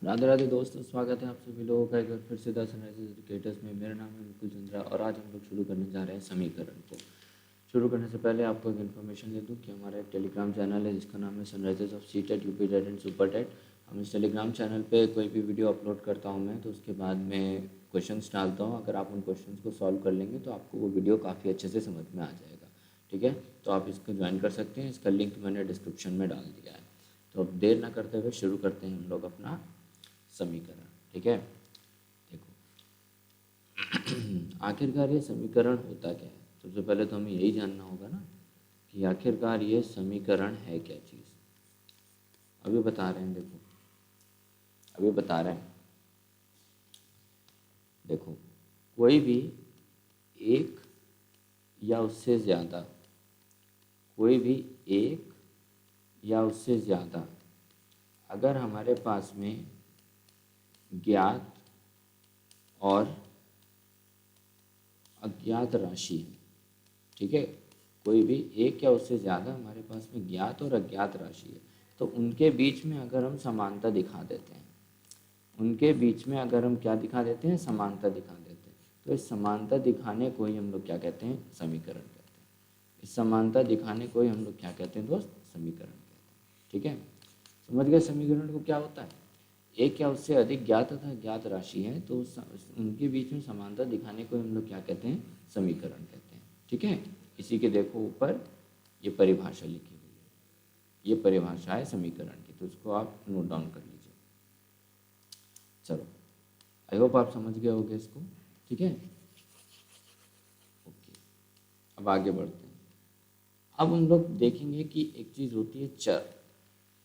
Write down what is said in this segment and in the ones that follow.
राधे राधे दोस्तों, स्वागत है आप सभी लोगों का एक बार फिर से द सनराइजर्स एजुकेटर्स में। मेरा नाम है मुकुल चंद्रा और आज हम लोग शुरू करने जा रहे हैं समीकरण को। शुरू करने से पहले आपको एक इन्फॉर्मेशन दे दूं कि हमारा एक टेलीग्राम चैनल है जिसका नाम है Sunrisers of CTET, UP TET and super TET. हम इस टेलीग्राम चैनल पे कोई भी वीडियो अपलोड करता हूँ मैं, तो उसके बाद में क्वेश्चंस डालता हूँ। अगर आप उन क्वेश्चंस को सॉल्व कर लेंगे तो आपको वो वीडियो काफ़ी अच्छे से समझ में आ जाएगा। ठीक है, तो आप इसको ज्वाइन कर सकते हैं। इसका लिंक मैंने डिस्क्रिप्शन में डाल दिया है। तो अब देर ना करते हुए शुरू करते हैं हम लोग अपना समीकरण। ठीक है, देखो आखिरकार ये समीकरण होता क्या है। सबसे पहले तो हमें यही जानना होगा ना कि आखिरकार ये समीकरण है क्या चीज़। अभी बता रहे हैं, देखो अभी बता रहे हैं। देखो, कोई भी एक या उससे ज़्यादा, कोई भी एक या उससे ज़्यादा अगर हमारे पास में ज्ञात और अज्ञात राशि है, ठीक है, कोई भी एक या उससे ज़्यादा हमारे पास में ज्ञात और अज्ञात राशि है, तो उनके बीच में अगर हम समानता दिखा देते हैं, उनके बीच में अगर हम क्या दिखा देते हैं, समानता दिखा देते हैं, तो इस समानता दिखाने को ही हम लोग क्या कहते हैं, समीकरण कहते हैं। इस समानता दिखाने को ही हम लोग क्या कहते हैं दोस्त, समीकरण कहते हैं। ठीक है, समझ गए समीकरण को क्या होता है। एक या उससे अधिक ज्ञात तथा ज्ञात राशि है तो उनके बीच में समानता दिखाने को हम लोग क्या कहते हैं, समीकरण कहते हैं। ठीक है, इसी के देखो ऊपर ये परिभाषा लिखी हुई है, ये परिभाषा है समीकरण की, तो उसको आप नोट डाउन कर लीजिए। चलो, आई होप आप समझ गए होंगे इसको। ठीक है, ओके, अब आगे बढ़ते हैं। अब हम लोग देखेंगे कि एक चीज़ होती है चर।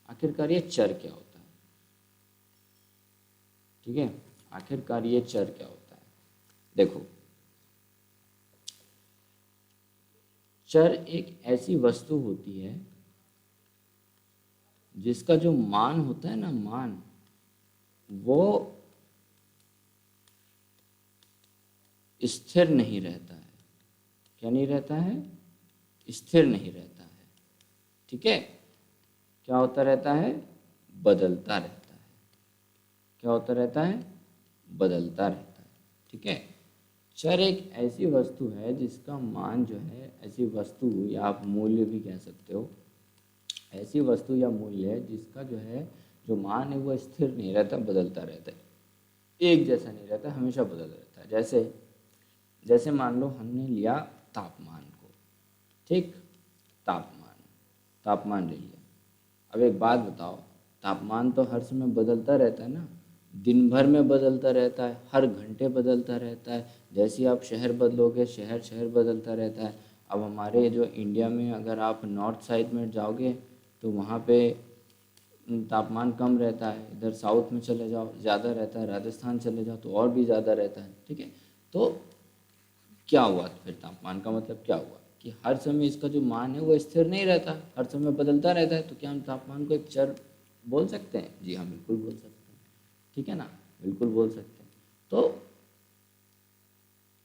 आखिरकार ये चर क्या होता है। ठीक है, आखिरकार ये चर क्या होता है। देखो, चर एक ऐसी वस्तु होती है जिसका जो मान होता है ना, मान, वो स्थिर नहीं रहता है। क्या नहीं रहता है, स्थिर नहीं रहता है। ठीक है, क्या होता रहता है, बदलता रहता है। क्या होता रहता है, बदलता रहता है। ठीक है, चर एक ऐसी वस्तु है जिसका मान जो है, ऐसी वस्तु या आप मूल्य भी कह सकते हो, ऐसी वस्तु या मूल्य है जिसका जो है, जो मान है वो स्थिर नहीं रहता, बदलता रहता है, एक जैसा नहीं रहता, हमेशा बदल रहता है। जैसे जैसे मान लो हमने लिया तापमान को, ठीक, तापमान ले लिया। अब एक बात बताओ, तापमान तो हर समय बदलता रहता है ना, दिन भर में बदलता रहता है, हर घंटे बदलता रहता है। जैसे आप शहर बदलोगे, शहर शहर बदलता रहता है। अब हमारे जो इंडिया में अगर आप नॉर्थ साइड में जाओगे तो वहाँ पे तापमान कम रहता है, इधर साउथ में चले जाओ ज़्यादा रहता है, राजस्थान चले जाओ तो और भी ज़्यादा रहता है। ठीक है, तो क्या हुआ फिर, तापमान का मतलब क्या हुआ कि हर समय इसका जो मान है वो स्थिर नहीं रहता, हर समय बदलता रहता है। तो क्या हम तापमान को एक चर बोल सकते हैं? जी हाँ, बिल्कुल बोल सकते हैं। ठीक है ना, बिल्कुल बोल सकते हैं। तो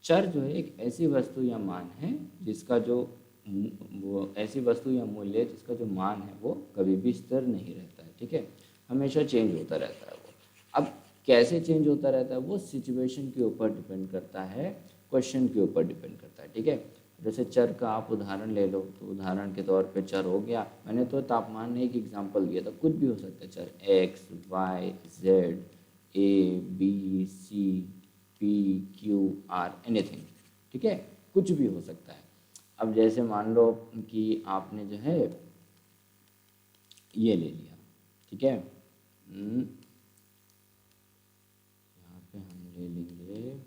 चर जो है एक ऐसी वस्तु या मान है जिसका जो वो ऐसी वस्तु या मूल्य है जिसका जो मान है वो कभी भी स्थिर नहीं रहता है। ठीक है, हमेशा चेंज होता रहता है वो। अब कैसे चेंज होता रहता है, वो सिचुएशन के ऊपर डिपेंड करता है, क्वेश्चन के ऊपर डिपेंड करता है। ठीक है, जैसे चर का आप उदाहरण ले लो, तो उदाहरण के तौर पे चर हो गया, मैंने तो तापमान में एक एग्जांपल दिया था, कुछ भी हो सकता है चर, X Y Z A B C P Q R anything. ठीक है, कुछ भी हो सकता है। अब जैसे मान लो कि आपने जो है ये ले लिया, ठीक है, यहाँ पे हम ले लेंगे,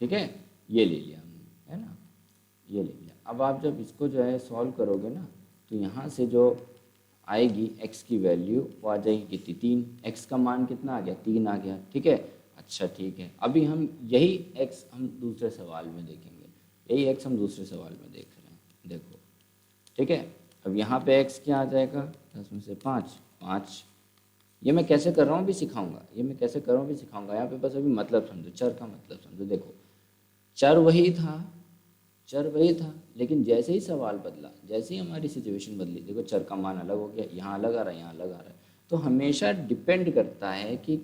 ठीक है, ये ले लिया हमने, है ना, ये ले लिया। अब आप जब इसको जो है सॉल्व करोगे ना, तो यहाँ से जो आएगी x की वैल्यू वो आ जाएगी कितनी, 3। x का मान कितना आ गया, 3 आ गया। ठीक है, अच्छा ठीक है, अभी हम यही x हम दूसरे सवाल में देखेंगे, यही x हम दूसरे सवाल में देख रहे हैं। देखो, ठीक है, अब यहाँ पे x क्या आ जाएगा, 10 में से 5, 5। ये मैं कैसे कर रहा हूँ अभी सिखाऊंगा, ये मैं कैसे कर रहा हूँ अभी सिखाऊंगा। यहाँ पे बस अभी मतलब समझो, चर का मतलब समझो। देखो, चर वही था चर वही था, लेकिन जैसे ही सवाल बदला, जैसे ही हमारी सिचुएशन बदली, देखो चर का मान अलग हो गया, यहाँ अलग आ रहा है, यहाँ अलग आ रहा है। तो हमेशा डिपेंड करता है कि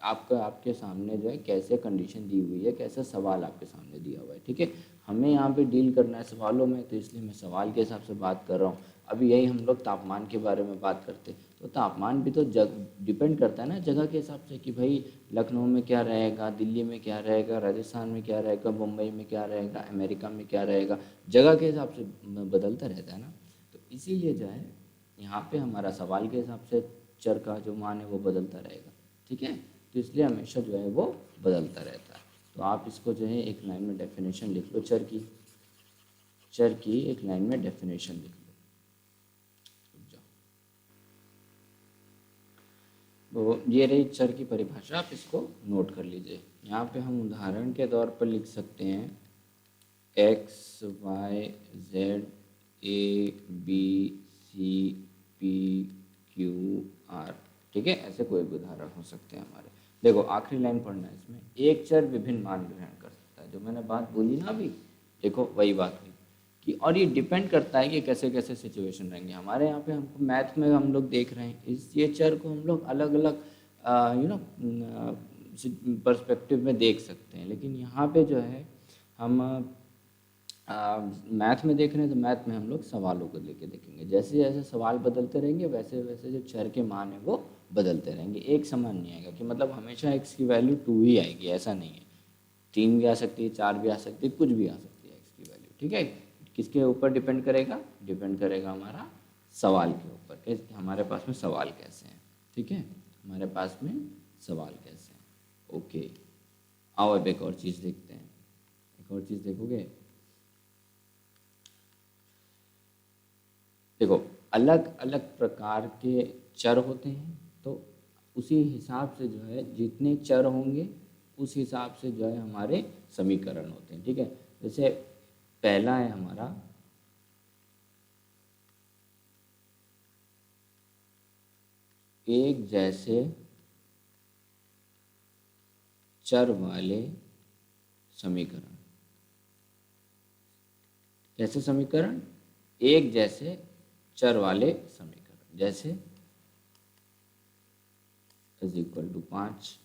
आपके सामने जो है कैसे कंडीशन दी हुई है, कैसा सवाल आपके सामने दिया हुआ है। ठीक है, हमें यहाँ पे डील करना है सवालों में, तो इसलिए मैं सवाल के हिसाब से बात कर रहा हूँ। अभी यही हम लोग तापमान के बारे में बात करते, तो तापमान भी तो डिपेंड करता है ना जगह के हिसाब से, कि भाई लखनऊ में क्या रहेगा, दिल्ली में क्या रहेगा, राजस्थान में क्या रहेगा, मुंबई में क्या रहेगा, अमेरिका में क्या रहेगा, जगह के हिसाब से बदलता रहता है ना। तो इसीलिए जो है यहाँ पे हमारा सवाल के हिसाब से चर का जो मान है वो बदलता रहेगा। ठीक है, तो इसलिए हमेशा जो है वो बदलता रहता है। तो आप इसको जो है एक लाइन में डेफिनेशन लिख लो, चर की एक लाइन में डेफिनेशन लिख लो। तो ये रही चर की परिभाषा, आप इसको नोट कर लीजिए। यहाँ पे हम उदाहरण के तौर पर लिख सकते हैं X Y Z A B C P Q R. ठीक है, ऐसे कोई भी उदाहरण हो सकते हैं हमारे। देखो आखिरी लाइन पढ़ना है इसमें, एक चर विभिन्न मान ग्रहण कर सकता है। जो मैंने बात बोली ना अभी, देखो वही बात हुई कि, और ये डिपेंड करता है कि कैसे कैसे सिचुएशन रहेंगे। हमारे यहाँ पे हमको मैथ में हम लोग देख रहे हैं, इस ये चर को हम लोग अलग अलग पर्सपेक्टिव में देख सकते हैं। लेकिन यहाँ पे जो है हम मैथ में देख रहे हैं, तो मैथ में हम लोग सवालों को लेके देखेंगे। जैसे जैसे सवाल बदलते रहेंगे, वैसे वैसे जो चर के मान है वो बदलते रहेंगे, एक समान नहीं आएगा कि मतलब हमेशा एक्स की वैल्यू 2 ही आएगी, ऐसा नहीं है। 3 भी आ सकती है, 4 भी आ सकती है, कुछ भी आ सकती है एक्स की वैल्यू। ठीक है, किसके ऊपर डिपेंड करेगा? डिपेंड करेगा हमारा सवाल के ऊपर, कि हमारे पास में सवाल कैसे हैं। ठीक है, हमारे पास में सवाल कैसे हैं। ओके, आओ अब एक और चीज़ देखते हैं। एक और चीज़ देखोगे, देखो अलग अलग प्रकार के चर होते हैं, तो उसी हिसाब से जो है जितने चर होंगे उस हिसाब से जो है हमारे समीकरण होते हैं। ठीक है, जैसे पहला है हमारा एक जैसे चर वाले समीकरण। कैसे समीकरण? एक जैसे चर वाले समीकरण। जैसे इज इक्वल टू 5,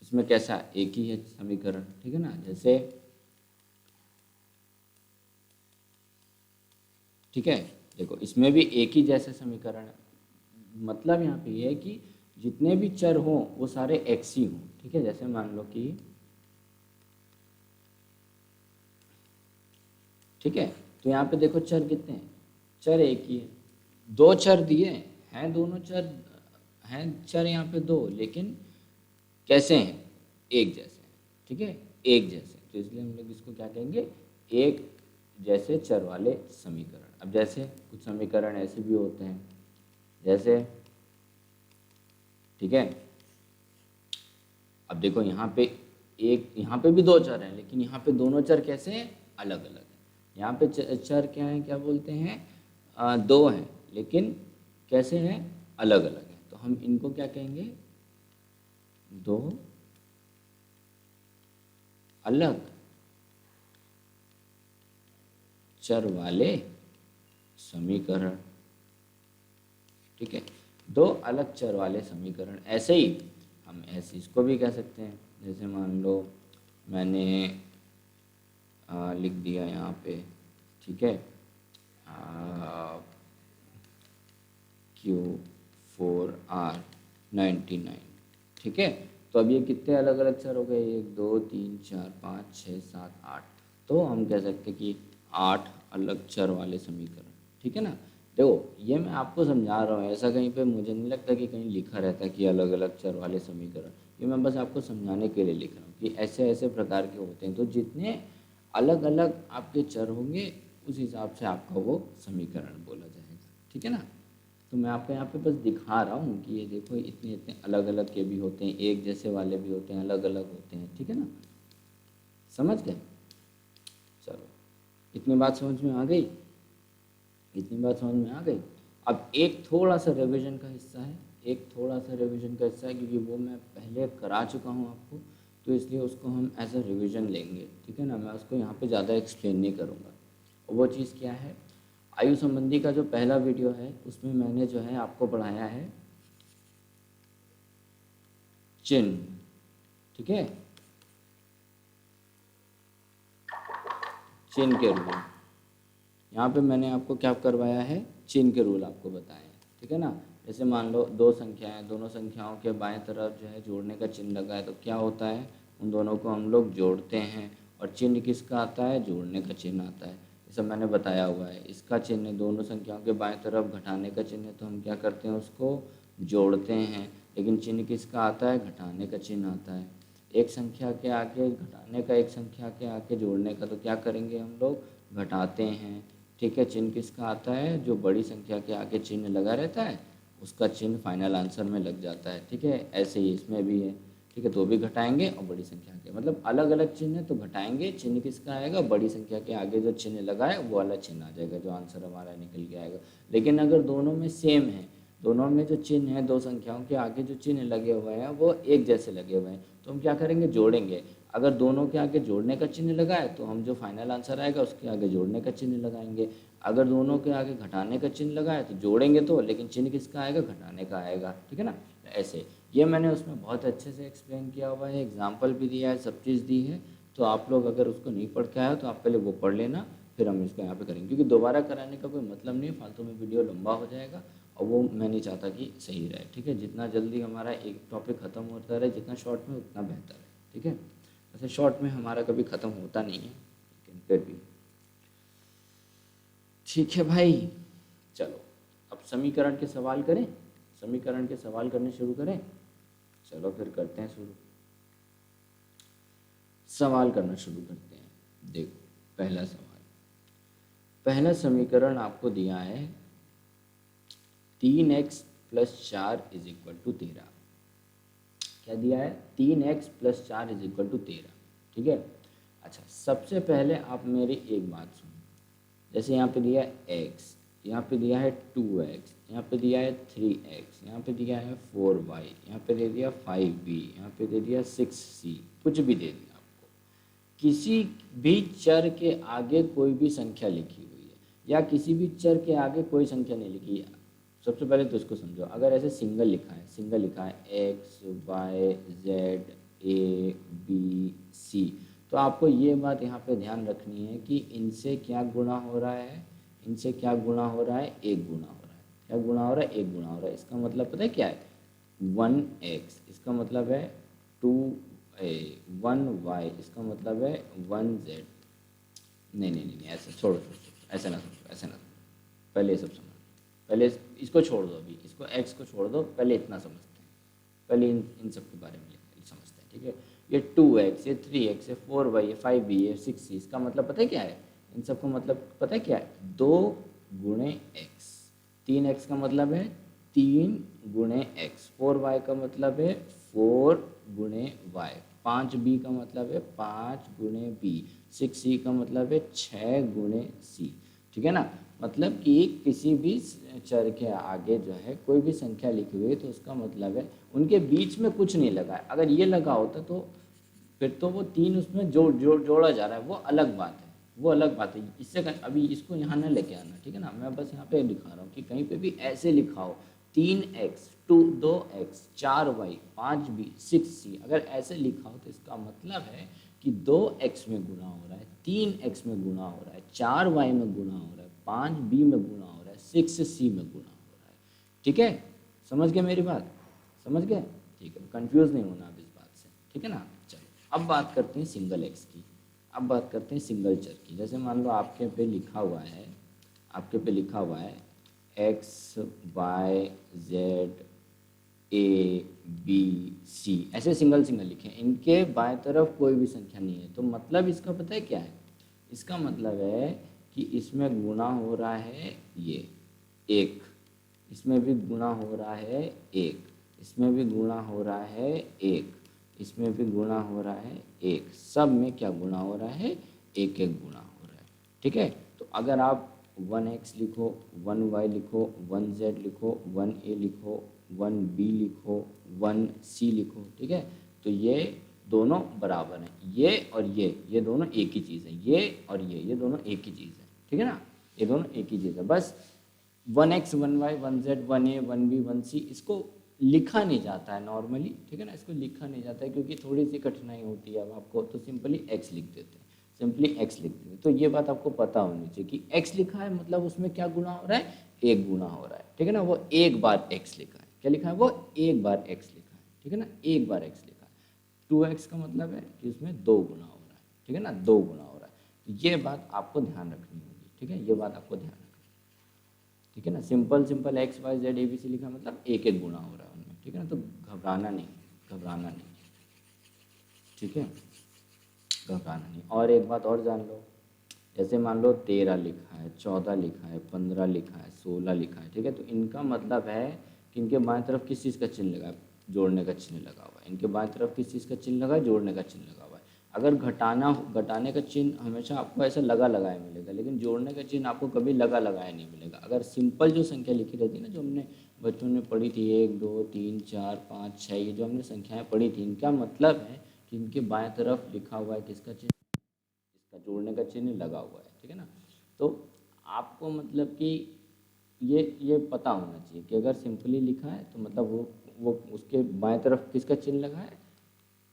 इसमें कैसा एक ही है समीकरण। ठीक है ना, जैसे ठीक है, देखो इसमें भी एक ही जैसे समीकरण है। मतलब यहाँ पे ये है कि जितने भी चर हों वो सारे एक्स ही हों। ठीक है, जैसे मान लो कि ठीक है, तो यहाँ पे देखो चर कितने हैं? चर एक ही है। दो चर दिए हैं, दोनों चर हैं, चर यहाँ पे दो, लेकिन कैसे हैं? एक जैसे हैं। ठीक है, एक जैसे, तो इसलिए हम लोग इसको क्या कहेंगे? एक जैसे चर वाले समीकरण। अब जैसे कुछ समीकरण ऐसे भी होते हैं, जैसे ठीक है, अब देखो यहाँ पे यहाँ पे भी दो चर हैं, लेकिन यहाँ पे दोनों चर कैसे हैं? अलग अलग हैं। यहाँ पे चर क्या है, क्या बोलते हैं? दो हैं, लेकिन कैसे हैं? अलग अलग हैं। तो हम इनको क्या कहेंगे? दो अलग चर वाले समीकरण। ठीक है, दो अलग चर वाले समीकरण। ऐसे ही हम ऐसे इसको भी कह सकते हैं, जैसे मान लो मैंने लिख दिया यहाँ पे, ठीक है, Q4R99। ठीक है, तो अब ये कितने अलग अलग चर हो गए? 1 2 3 4 5 6 7 8। तो हम कह सकते हैं कि 8 अलग चर वाले समीकरण। ठीक है ना, देखो ये मैं आपको समझा रहा हूँ, ऐसा कहीं पे मुझे नहीं लगता कि कहीं लिखा रहता है कि अलग अलग चर वाले समीकरण। ये मैं बस आपको समझाने के लिए लिख रहा हूँ कि ऐसे ऐसे प्रकार के होते हैं। तो जितने अलग अलग आपके चर होंगे उस हिसाब से आपका वो समीकरण बोला जाएगा। ठीक है ना, तो मैं आपको यहाँ पे बस दिखा रहा हूँ कि ये देखो इतने इतने अलग अलग के भी होते हैं, एक जैसे वाले भी होते हैं, अलग अलग होते हैं। ठीक है ना, समझ गए? चलो, इतनी बात समझ में आ गई? इतनी बात समझ में आ गई? अब एक थोड़ा सा रिवीजन का हिस्सा है, एक थोड़ा सा रिवीजन का हिस्सा है, क्योंकि वो मैं पहले करा चुका हूँ आपको। तो इसलिए उसको हम एज अ रिविज़न लेंगे, ठीक है ना। मैं उसको यहाँ पे ज़्यादा एक्सप्लेन नहीं करूँगा। और वो चीज़ क्या है, आयु संबंधी का जो पहला वीडियो है उसमें मैंने जो है आपको पढ़ाया है चिन्ह, ठीक है, चिन्ह के रूल। यहाँ पे मैंने आपको क्या करवाया है, चिन्ह के रूल आपको बताए हैं, ठीक है ना। जैसे मान लो दो संख्याएं, दोनों संख्याओं के बाएं तरफ जो है जोड़ने का चिन्ह लगा है, तो क्या होता है, उन दोनों को हम लोग जोड़ते हैं। और चिन्ह किसका आता है, जोड़ने का चिन्ह आता है, ये सब मैंने बताया हुआ है। इसका चिन्ह दोनों संख्याओं के बाएं तरफ घटाने का चिन्ह है, तो हम क्या करते हैं, उसको जोड़ते हैं। लेकिन चिन्ह किसका आता है, घटाने का चिन्ह आता है। एक संख्या के आगे घटाने का, एक संख्या के आगे जोड़ने का, तो क्या करेंगे हम लोग, घटाते हैं, ठीक है। चिन्ह किसका आता है, जो बड़ी संख्या के आगे चिन्ह लगा रहता है उसका चिन्ह फाइनल आंसर में लग जाता है, ठीक है। ऐसे ही इसमें भी है, ठीक है। तो भी घटाएंगे और बड़ी संख्या के, मतलब अलग अलग चिन्ह है तो घटाएंगे, चिन्ह किसका आएगा, बड़ी संख्या के आगे जो चिन्ह लगा है वो वाला चिन्ह आ जाएगा, जो आंसर हमारा निकल के आएगा। लेकिन अगर दोनों में सेम है, दोनों में जो चिन्ह है, दो संख्याओं के आगे जो चिन्ह लगे हुए हैं वो एक जैसे लगे हुए हैं, तो हम क्या करेंगे, जोड़ेंगे। अगर दोनों के आगे जोड़ने का चिन्ह लगा है तो हम जो फाइनल आंसर आएगा उसके आगे जोड़ने का चिन्ह लगाएंगे। अगर दोनों के आगे घटाने का चिन्ह लगा है तो जोड़ेंगे तो, लेकिन चिन्ह किसका आएगा, घटाने का आएगा, ठीक है ना। ऐसे ये मैंने उसमें बहुत अच्छे से एक्सप्लेन किया हुआ है, एग्जाम्पल भी दिया है, सब चीज़ दी है। तो आप लोग अगर उसको नहीं पढ़ के आए हो तो आप पहले वो पढ़ लेना, फिर हम इसको यहाँ पे करेंगे, क्योंकि दोबारा कराने का कोई मतलब नहीं है, फालतू में वीडियो लंबा हो जाएगा और वो मैं नहीं चाहता कि सही रहे, ठीक है। जितना जल्दी हमारा एक टॉपिक ख़त्म होता रहे, जितना शॉर्ट में उतना बेहतर है, ठीक है। वैसे शॉर्ट में हमारा कभी ख़त्म होता नहीं है, लेकिन फिर भी ठीक है भाई। चलो अब समीकरण के सवाल करें, समीकरण के सवाल करने शुरू करें। चलो फिर करते हैं शुरू, सवाल करना शुरू करते हैं। देखो पहला सवाल, पहला समीकरण आपको दिया है 3x + 4 = 13। क्या दिया है, 3x + 4 = 13, ठीक है। अच्छा, सबसे पहले आप मेरी एक बात सुनो। जैसे यहाँ पे दिया है x, यहाँ पे दिया है 2x, यहाँ पे दिया है 3x, यहाँ पे दिया है 4y, यहाँ पे दे दिया 5b, यहाँ पे दे दिया 6c, कुछ भी दे दिया आपको। किसी भी चर के आगे कोई भी संख्या लिखी हुई है या किसी भी चर के आगे कोई संख्या नहीं लिखी है। सबसे पहले तो इसको समझो, अगर ऐसे सिंगल लिखा है, सिंगल लिखा है x, y, z, a, b, c, तो आपको ये बात यहाँ पे ध्यान रखनी है कि इनसे क्या गुणा हो रहा है, इनसे क्या गुणा हो रहा है, एक गुणा हो रहा है। क्या गुणा हो रहा है, एक गुणा हो रहा है। इसका मतलब पता है क्या है, 1x, इसका मतलब है 1y, इसका मतलब है 1z। नहीं नहीं नहीं, ऐसे छोड़ो, ऐसे ना समझो, ऐसे ना समझो, पहले ये सब समझो। पहले इसको छोड़ दो, अभी इसको x को छोड़ दो, पहले इतना समझते हैं, पहले इन सब के बारे में समझते हैं, ठीक है। ये 2x, ये 3x, ये 4y, ये 5b, ये 6c, इसका मतलब पता है क्या है, इन सब का मतलब पता है क्या है, 2 × x। 3x का मतलब है 3 × x, 4y का मतलब है 4 × y, 5b का मतलब है 5 × b, 6c का मतलब है 6 × c, ठीक है ना। मतलब कि किसी भी चर के आगे जो है कोई भी संख्या लिखी हुई है तो उसका मतलब है उनके बीच में कुछ नहीं लगा है। अगर ये लगा होता तो फिर तो वो 3 उसमें जोड़ा जा रहा है, वो अलग बात है, वो अलग बात है। इससे अभी इसको यहाँ ना लेके आना, ठीक है ना। मैं बस यहाँ पे दिखा रहा हूँ कि कहीं पे भी ऐसे लिखा हो 3x, 2x, 4y, 5b, 6c, अगर ऐसे लिखा हो तो इसका मतलब है कि 2x में गुणा हो रहा है, 3x में गुणा हो रहा है, 4y में गुणा हो रहा है, 5b में गुणा हो रहा है, 6c में गुणा हो रहा है, ठीक है। समझ गए मेरी बात, समझ गए, ठीक है। कंफ्यूज नहीं होना अब इस बात से, ठीक है ना। चलो अब बात करते हैं सिंगल x की, अब बात करते हैं सिंगल चर की। जैसे मान लो आपके पे लिखा हुआ है, आपके पे लिखा हुआ है x, y, z, a, b, c, ऐसे सिंगल सिंगल लिखे हैं, इनके बाएं तरफ कोई भी संख्या नहीं है। तो मतलब इसका पता है क्या है, इसका मतलब है कि इसमें गुणा हो रहा है ये 1, इसमें भी गुणा हो रहा है 1, इसमें भी गुणा हो रहा है 1, इसमें भी गुणा हो रहा है 1, सब में क्या गुणा हो रहा है, 1 गुणा हो रहा है, ठीक है। तो अगर आप 1x लिखो, 1y लिखो, 1z लिखो, 1a लिखो, 1b लिखो, 1c लिखो, ठीक है, तो ये दोनों बराबर हैं, ये और ये दोनों एक ही चीज़ है, ये और ये दोनों एक ही चीज़ है, ठीक है ना, ये दोनों एक ही चीज़ है। बस 1x 1y 1z 1a 1b 1c इसको लिखा नहीं जाता है नॉर्मली, ठीक है ना, इसको लिखा नहीं जाता है क्योंकि थोड़ी सी कठिनाई होती है अब आपको, तो सिंपली x लिख देते हैं, सिंपली x लिख देते हैं। तो ये बात आपको पता होनी चाहिए कि x लिखा है मतलब उसमें क्या गुणा हो रहा है, एक गुणा हो रहा है, ठीक है ना, वो एक बार x लिखा है, क्या लिखा है, वो एक बार x लिखा है, ठीक है ना, एक बार x लिखा है। 2x का मतलब है कि उसमें दो गुना हो रहा है, ठीक है ना, दो गुना हो रहा है। तो ये बात आपको ध्यान रखनी होगी, ठीक है, ये बात आपको ध्यान रखनी, ठीक है ना। Simple simple X Y Z A B C लिखा मतलब एक एक गुना हो रहा है उनमें, ठीक है ना, तो घबराना नहीं, घबराना नहीं, ठीक है, घबराना नहीं। और एक बात और जान लो, जैसे मान लो 13 लिखा है, 14 लिखा है, 15 लिखा है, 16 लिखा है, ठीक है, तो इनका मतलब है कि इनके बाएं तरफ किस चीज़ का चिन्ह लगा है, जोड़ने का चिन्ह लगा हुआ है, इनके बाएं तरफ किस चीज़ का चिन्ह लगा है, जोड़ने का चिन्ह लगा हुआ है। अगर घटाने का चिन्ह हमेशा आपको ऐसा लगा लगाया मिलेगा, लेकिन जोड़ने का चिन्ह आपको कभी लगा लगाया नहीं मिलेगा। अगर सिंपल जो संख्या लिखी रहती है ना, जो हमने बचपन में पढ़ी थी 1 2 3 4 5 6, ये जो हमने संख्याएं पढ़ी थी, इनका मतलब है कि इनके बाएं तरफ लिखा हुआ है किसका चिन्ह, इसका जोड़ने का चिन्ह लगा हुआ है, ठीक है ना। तो आपको मतलब कि ये पता होना चाहिए कि अगर सिंपली लिखा है तो मतलब वो उसके बाएं तरफ किसका चिन्ह लगा है,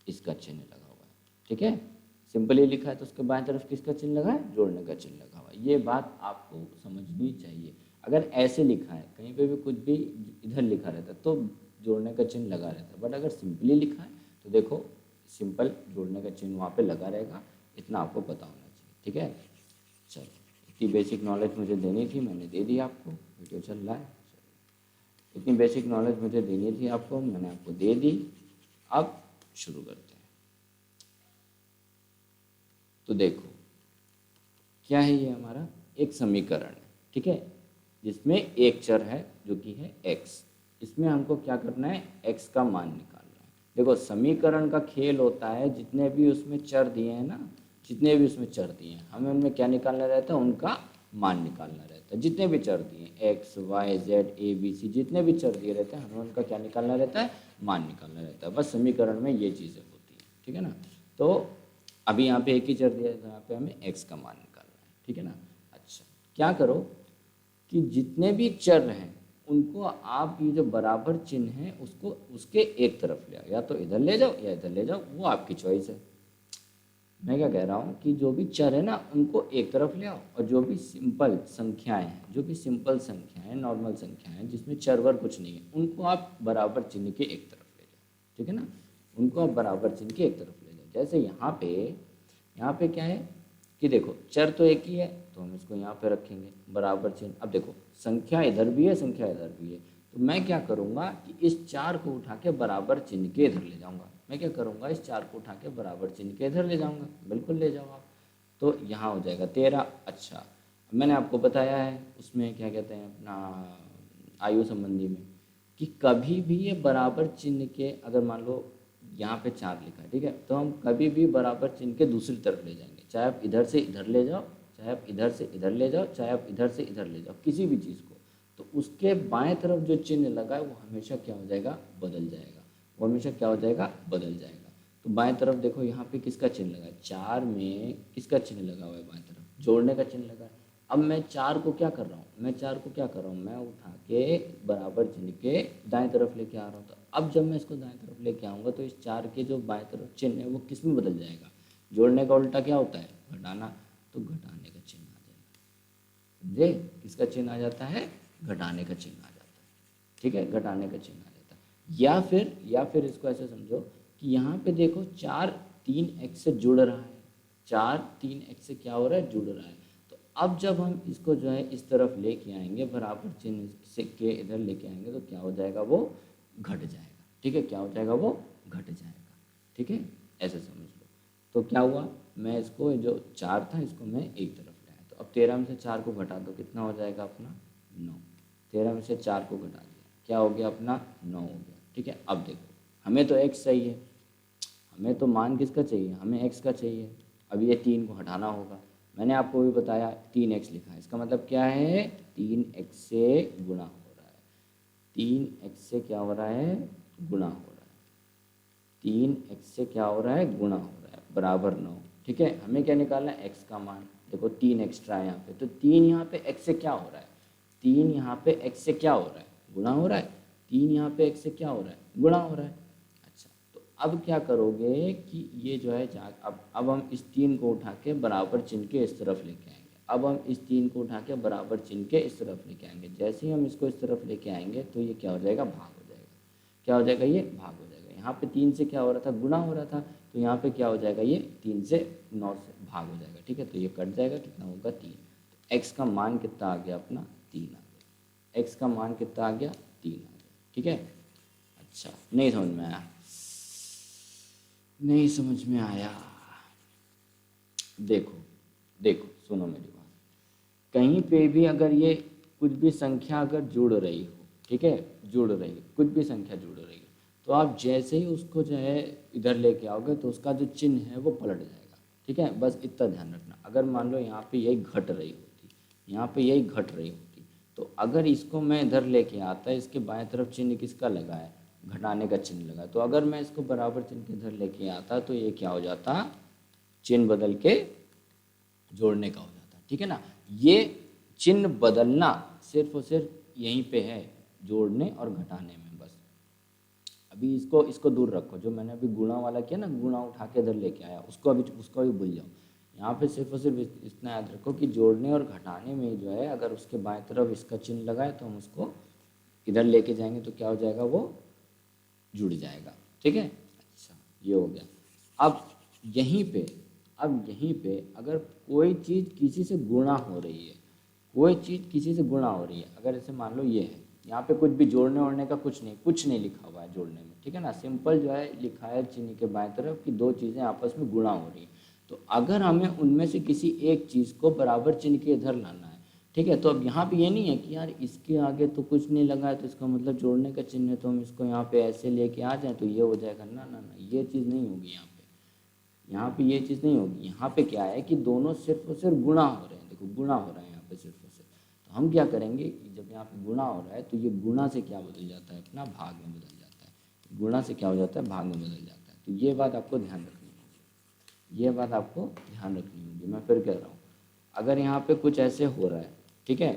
इसका चिन्ह लगा हुआ है, ठीक है। सिंपली लिखा है तो उसके बाएं तरफ किसका चिन्ह लगा है, जोड़ने का चिन्ह लगा हुआ है। ये बात आपको समझनी चाहिए। अगर ऐसे लिखा है कहीं पे भी कुछ भी इधर लिखा रहता है तो जोड़ने का चिन्ह लगा रहता है, बट अगर सिंपली लिखा है तो देखो सिंपल जोड़ने का चिन्ह वहाँ पे लगा रहेगा, इतना आपको पता होना चाहिए, ठीक है। चलो, इतनी बेसिक नॉलेज मुझे देनी थी, मैंने दे दी आपको, वीडियो चल रहा है। इतनी बेसिक नॉलेज मुझे देनी थी आपको, मैंने आपको दे दी। अब शुरू करते हैं। तो देखो क्या है, ये हमारा एक समीकरण है, ठीक है, जिसमें एक चर है जो कि है x। इसमें हमको क्या करना है, x का मान निकालना है। देखो समीकरण का खेल होता है, जितने भी उसमें चर दिए हैं ना, जितने भी उसमें चर दिए हैं हमें उनमें क्या निकालना रहता है, उनका मान निकालना रहता है। जितने भी चर दिए हैं x y z a b c, जितने भी चर दिए रहते हैं हमें उनका क्या निकालना रहता है, मान निकालना रहता है। बस समीकरण में ये चीज़ें होती हैं, ठीक है ना। तो अभी यहाँ पे एक ही चर दिया है, यहाँ पे हमें x का मान निकालना है, ठीक है ना। अच्छा, क्या करो कि जितने भी चर हैं उनको आप ये जो बराबर चिन्ह है उसको उसके एक तरफ ले आओ, या तो इधर ले जाओ या इधर ले जाओ, वो आपकी चॉइस है। मैं क्या कह रहा हूँ कि जो भी चर है ना उनको एक तरफ ले आओ, और जो भी सिंपल संख्याएं हैं, जो भी सिंपल संख्याएं नॉर्मल संख्याएं हैं जिसमें चर वर कुछ नहीं है, उनको आप बराबर चिन्ह के एक तरफ ले जाओ, ठीक है ना, उनको आप बराबर चिन्ह के एक तरफ ले जाओ। जैसे यहाँ पे क्या है कि देखो चर तो एक ही है तो हम इसको यहाँ पे रखेंगे बराबर चिन्ह। अब देखो संख्या इधर भी है, संख्या इधर भी है, तो मैं क्या करूँगा कि इस 4 को उठा के बराबर चिन्ह के इधर ले जाऊँगा। मैं क्या करूँगा, इस 4 को उठा के बराबर चिन्ह के इधर ले जाऊँगा, बिल्कुल ले जाओ आप। तो यहाँ हो जाएगा 13। अच्छा, मैंने आपको बताया है उसमें क्या कहते हैं अपना आयु संबंधी में, कि कभी भी ये बराबर चिन्ह के, अगर मान लो यहाँ पे 4 लिखा है, ठीक है, तो हम कभी भी बराबर चिन्ह के दूसरी तरफ ले जाएंगे, चाहे आप इधर से इधर ले जाओ, चाहे आप इधर से इधर ले जाओ, चाहे आप इधर से इधर ले जाओ, किसी भी चीज़ को, तो उसके बाएं तरफ जो चिन्ह लगा है वो हमेशा क्या हो जाएगा, बदल जाएगा। वो हमेशा क्या हो जाएगा, बदल जाएगा। तो बाएं तरफ देखो यहाँ पे किसका चिन्ह लगा है, 4 में किसका चिन्ह लगा हुआ है, बाएं तरफ जोड़ने का चिन्ह लगा है। अब मैं 4 को क्या कर रहा हूँ, मैं उठा के बराबर चिन्ह के दाएं तरफ लेके आ रहा हूँ। तो अब जब मैं इसको दाएं तरफ लेके आऊँगा तो इस 4 के जो बाएं तरफ चिन्ह है वो किस में बदल जाएगा, जोड़ने का उल्टा क्या होता है, घटाना, तो घटाने का चिन्ह आ जाएगा। समझे, किसका चिन्ह आ जाता है, घटाने का चिन्ह आ जाता है, ठीक है, घटाने का चिन्ह आ जाता है। या फिर इसको ऐसे समझो कि यहाँ पे देखो 4 3x से जुड़ रहा है, 4 3x से क्या हो रहा है, जुड़ रहा है। तो अब जब हम इसको जो है इस तरफ लेके आएंगे, बराबर चिन्ह से के इधर लेके आएंगे, तो क्या हो जाएगा, वो घट जाएगा, ठीक है, क्या हो जाएगा, वो घट जाएगा, ठीक है, ऐसे समझ लो। तो क्या हुआ, मैं इसको जो 4 था इसको मैं एक तरफ ले आया, तो अब 13 में से 4 को घटा दो, कितना हो जाएगा अपना 9। 13 में से 4 को घटा दिया, क्या हो गया अपना 9 हो गया, ठीक है। अब देखो हमें तो x चाहिए, हमें तो मान किसका चाहिए, हमें x का चाहिए। अब ये 3 को हटाना होगा, मैंने आपको भी बताया 3x लिखा है, इसका मतलब क्या है, 3x से गुणा हो रहा है, 3x से क्या हो रहा है, गुणा हो रहा है, 3x से क्या हो रहा है, गुणा हो रहा है, बराबर 9। ठीक है, हमें क्या निकालना है, x का मान। देखो 3 एक्स्ट्रा है यहाँ पे, तो 3 यहाँ पे x से क्या हो रहा है, 3 यहाँ पे x से क्या हो रहा है, गुणा हो रहा है। 3 यहाँ पे x से क्या हो रहा है, गुणा हो रहा है। अच्छा, तो अब क्या करोगे कि ये जो है अब हम इस 3 को उठा के बराबर चिन्ह के इस तरफ लेके आएंगे। अब हम इस 3 को उठा के बराबर चिन्ह के इस तरफ लेके आएंगे। जैसे ही हम इसको इस तरफ लेके आएंगे तो ये क्या हो जाएगा, भाग हो जाएगा। क्या हो जाएगा, ये भाग हो जाएगा। यहाँ पे 3 से क्या हो रहा था, गुणा हो रहा था, तो यहाँ पे क्या हो जाएगा, ये 3 से 9 से भाग हो जाएगा। ठीक है, तो ये कट जाएगा, कितना होगा 3। तो x का मान कितना आ गया अपना, 3 आ गया। x का मान कितना आ गया, 3 आ गया। ठीक है, अच्छा नहीं समझ में आया, नहीं समझ में आया। देखो देखो सुनो मेरी बात, कहीं पे भी अगर ये कुछ भी संख्या अगर जुड़ रही हो, ठीक है, जुड़ रही है, कुछ भी संख्या जुड़ रही है, तो आप जैसे ही उसको जो है इधर लेके आओगे तो उसका जो चिन्ह है वो पलट जाएगा। ठीक है, बस इतना ध्यान रखना। अगर मान लो यहाँ पे यही घट रही होती, यहाँ पे यही घट रही होती, तो अगर इसको मैं इधर लेके आता, इसके बाएं तरफ चिन्ह किसका लगा है, घटाने का चिन्ह लगा, तो अगर मैं इसको बराबर चिन्ह के इधर लेके आता तो ये क्या हो जाता, चिन्ह बदल के जोड़ने का हो जाता। ठीक है ना, ये चिन्ह बदलना सिर्फ और सिर्फ यहीं पे है, जोड़ने और घटाने में बस। अभी इसको दूर रखो, जो मैंने अभी गुणा वाला किया ना, गुणा उठा के इधर लेके आया, उसको भी भूल जाओ। यहाँ पे सिर्फ और सिर्फ इतना याद रखो कि जोड़ने और घटाने में जो है, अगर उसके बाएं तरफ इसका चिन्ह लगाए तो हम उसको इधर लेके जाएंगे तो क्या हो जाएगा, वो जुड़ जाएगा। ठीक है, अच्छा ये हो गया। अब यहीं पे अगर कोई चीज़ किसी से गुणा हो रही है, कोई चीज़ किसी से गुणा हो रही है, अगर ऐसे मान लो ये है, यहाँ पे कुछ भी जोड़ने ओड़ने का कुछ नहीं लिखा हुआ है जोड़ने में। ठीक है ना, सिंपल जो है लिखा है चिन्ह के बाएं तरफ कि दो चीज़ें आपस में गुणा हो रही है। तो अगर हमें उनमें से किसी एक चीज़ को बराबर चिन्ह के इधर लाना है, ठीक है, तो अब यहाँ पे ये नहीं है कि यार इसके आगे तो कुछ नहीं लगा है तो इसका मतलब जोड़ने का चिन्ह है, तो हम इसको यहाँ पे ऐसे लेके आ जाएं तो ये हो जाएगा। ना ना ना, ये चीज़ नहीं होगी यहाँ पे ये चीज़ नहीं होगी। यहाँ पे क्या है कि दोनों सिर्फ और सिर्फ गुणा हो रहे हैं। देखो गुणा हो रहा है यहाँ पे सिर्फ और सिर्फ, तो हम क्या करेंगे कि जब यहाँ पे गुणा हो रहा है तो ये गुणा से क्या बदल जाता है, अपना भाग में बदल जाता है। गुणा से क्या हो जाता है, भाग में बदल जाता है। तो ये बात आपको ध्यान रखनी होगी, ये बात आपको ध्यान रखनी होगी। मैं फिर कह रहा हूँ, अगर यहाँ पे कुछ ऐसे हो रहा है, ठीक है,